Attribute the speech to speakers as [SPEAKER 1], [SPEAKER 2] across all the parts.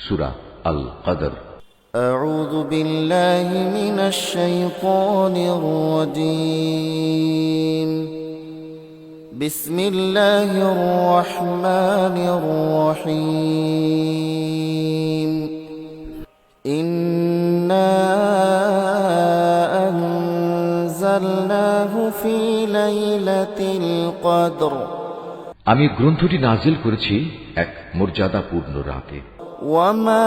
[SPEAKER 1] সূরা আল কদর।
[SPEAKER 2] আউযু বিল্লাহি মিনাশ শাইতানির রাজীম। বিসমিল্লাহির রহমানির রহিম। ইন্না আনজালনাহু ফি লাইলাতিল কদর।
[SPEAKER 1] আমি গ্রন্থটি নাজিল করেছি এক মর্যাদাপূর্ণ রাতে।
[SPEAKER 2] ওয়ামা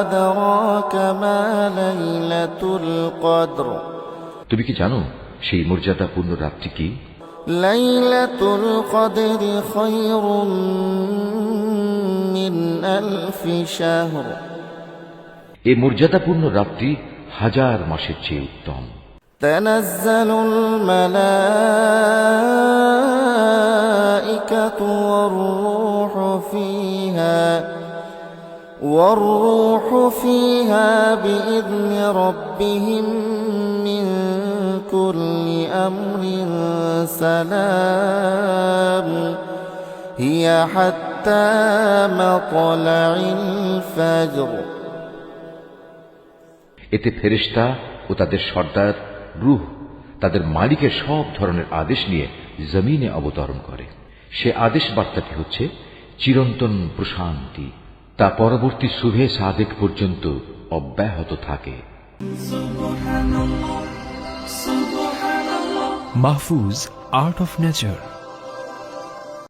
[SPEAKER 2] আদরাকা মা লাইলাতুল কদর।
[SPEAKER 1] তুমি কি জানো সেই মর্যাদাপূর্ণ রাতটি কি?
[SPEAKER 2] লাইলাতুল কদরি খায়রুম মিন আলফি শাহর।
[SPEAKER 1] এই মর্যাদাপূর্ণ রাতটি 1000 মাসের চেয়ে উত্তম।
[SPEAKER 2] তানাজ্জালুল মালাইকাতু ওয়ার-রূহু ফিহা বিইذনি রাব্বিহিম মিন কুল্লি আমরিন সালাম হিয়া হাত্তা মাতলাইল ফাজর।
[SPEAKER 1] এতে ফেরেশতা ও তাদের সর্দার রূহ তাদের মালিকের সব ধরনের আদেশ নিয়ে জমিনে অবতরণ করে। সে আদেশ বার্তাটি হচ্ছে চিরন্তন প্রশান্তি, তা পরবর্তী শুভে সাদেক পর্যন্ত অব্যাহত থাকে।
[SPEAKER 3] Mahfuz, Art of Nature।